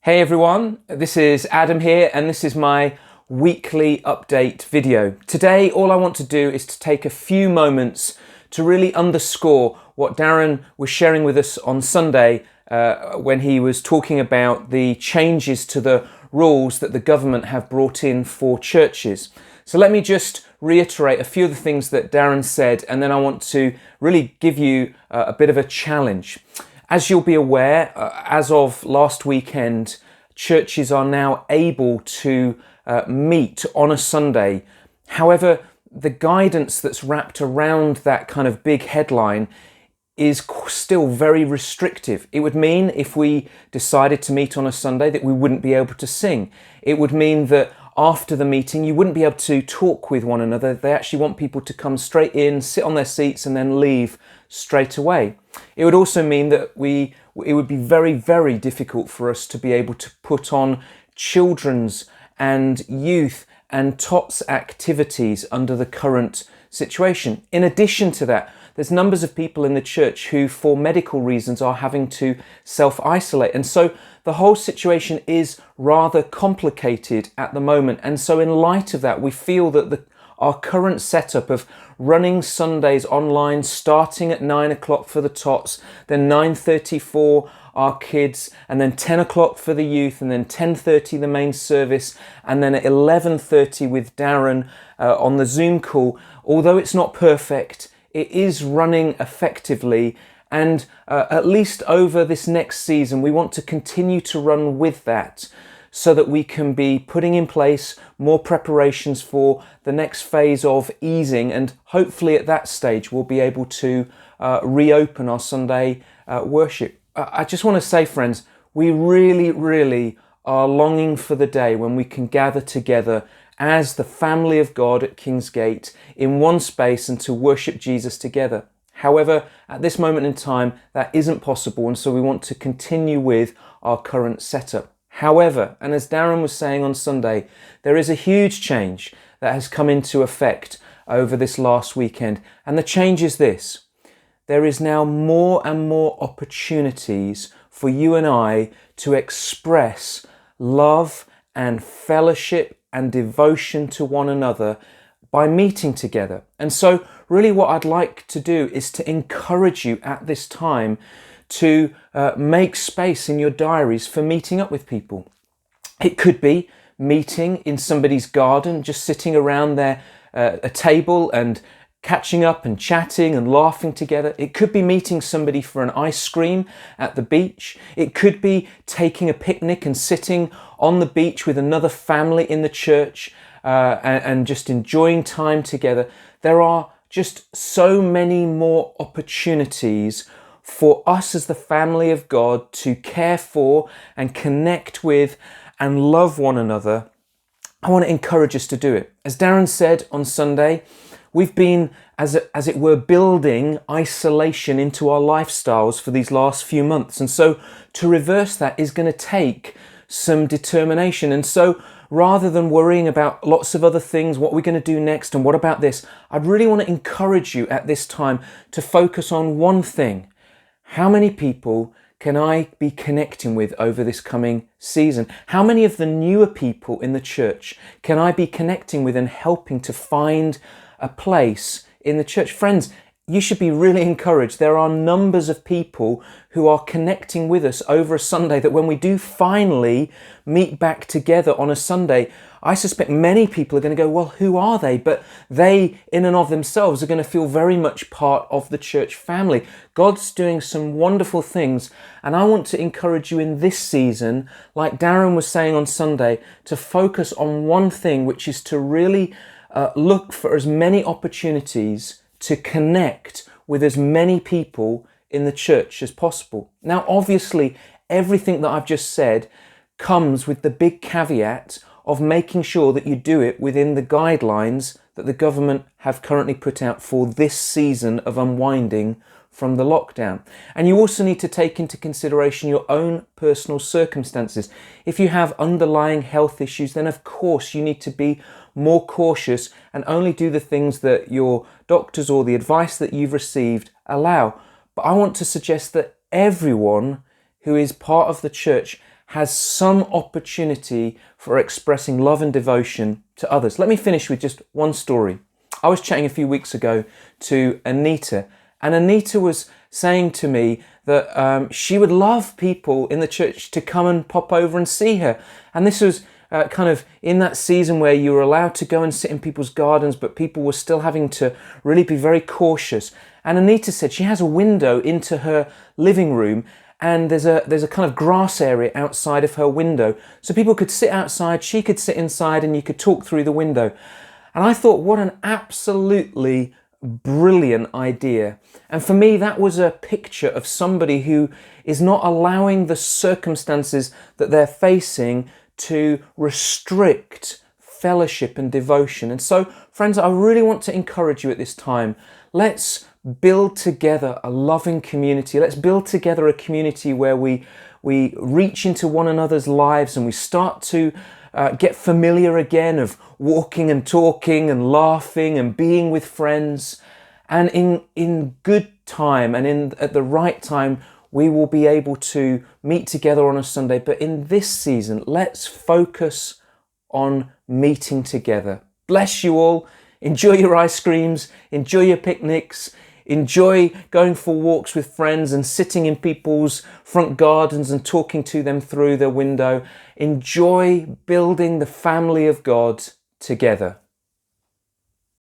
Hey everyone, this is Adam here and this is my weekly update video. Today all I want to do is to take a few moments to really underscore what Darren was sharing with us on Sunday when he was talking about the changes to the rules that the government have brought in for churches. So let me just reiterate a few of the things that Darren said, and then I want to really give you a bit of a challenge. As you'll be aware, as of last weekend, churches are now able to meet on a Sunday. However, the guidance that's wrapped around that kind of big headline is still very restrictive. It would mean if we decided to meet on a Sunday that we wouldn't be able to sing. It would mean that after the meeting you wouldn't be able to talk with one another. They actually want people to come straight in, sit on their seats and then leave straight away. It would also mean that it would be very, very difficult for us to be able to put on children's and youth and tots activities under the current situation. In addition to that, there's numbers of people in the church who, for medical reasons, are having to self-isolate. And so the whole situation is rather complicated at the moment. And so in light of that, we feel that our current setup of running Sundays online, starting at 9 o'clock for the tots, then 9:30 for our kids, and then 10 o'clock for the youth, and then 10:30 the main service, and then at 11:30 with Darren on the Zoom call, although it's not perfect, it is running effectively, and at least over this next season, we want to continue to run with that so that we can be putting in place more preparations for the next phase of easing, and hopefully at that stage we'll be able to reopen our Sunday worship. I just want to say, friends, we really, really are longing for the day when we can gather together as the family of God at Kingsgate in one space and to worship Jesus together. However, at this moment in time, that isn't possible, and so we want to continue with our current setup. However, and as Darren was saying on Sunday, there is a huge change that has come into effect over this last weekend, and the change is this. There is now more and more opportunities for you and I to express love and fellowship and devotion to one another by meeting together. And so really what I'd like to do is to encourage you at this time to make space in your diaries for meeting up with people. It could be meeting in somebody's garden, just sitting around a table and catching up and chatting and laughing together. It could be meeting somebody for an ice cream at the beach. It could be taking a picnic and sitting on the beach with another family in the church and just enjoying time together. There are just so many more opportunities for us as the family of God to care for and connect with and love one another. I want to encourage us to do it. As Darren said on Sunday, we've been, as it were, building isolation into our lifestyles for these last few months. And so to reverse that is going to take some determination. And so rather than worrying about lots of other things, what we're going to do next and what about this, I'd really want to encourage you at this time to focus on one thing. How many people can I be connecting with over this coming season? How many of the newer people in the church can I be connecting with and helping to find a place in the church? Friends, you should be really encouraged. There are numbers of people who are connecting with us over a Sunday that when we do finally meet back together on a Sunday, I suspect many people are going to go, well, who are they? But they, in and of themselves, are going to feel very much part of the church family. God's doing some wonderful things, and I want to encourage you in this season, like Darren was saying on Sunday, to focus on one thing, which is to really look for as many opportunities to connect with as many people in the church as possible. Now, obviously, everything that I've just said comes with the big caveat of making sure that you do it within the guidelines that the government have currently put out for this season of unwinding from the lockdown. And you also need to take into consideration your own personal circumstances. If you have underlying health issues, then of course you need to be more cautious and only do the things that your doctors or the advice that you've received allow. But I want to suggest that everyone who is part of the church has some opportunity for expressing love and devotion to others. Let me finish with just one story. I was chatting a few weeks ago to Anita, and Anita was saying to me that she would love people in the church to come and pop over and see her. And this was kind of in that season where you were allowed to go and sit in people's gardens, but people were still having to really be very cautious. And Anita said she has a window into her living room, and there's a kind of grass area outside of her window. So people could sit outside, she could sit inside, and you could talk through the window. And I thought, what an absolutely brilliant idea. And for me, that was a picture of somebody who is not allowing the circumstances that they're facing to restrict fellowship and devotion. And so, friends, I really want to encourage you at this time. Let's build together a loving community. Let's build together a community where we reach into one another's lives and we start to get familiar again of walking and talking and laughing and being with friends. And in good time and at the right time, we will be able to meet together on a Sunday. But in this season, let's focus on meeting together. Bless you all. Enjoy your ice creams. Enjoy your picnics. Enjoy going for walks with friends and sitting in people's front gardens and talking to them through their window. Enjoy building the family of God together.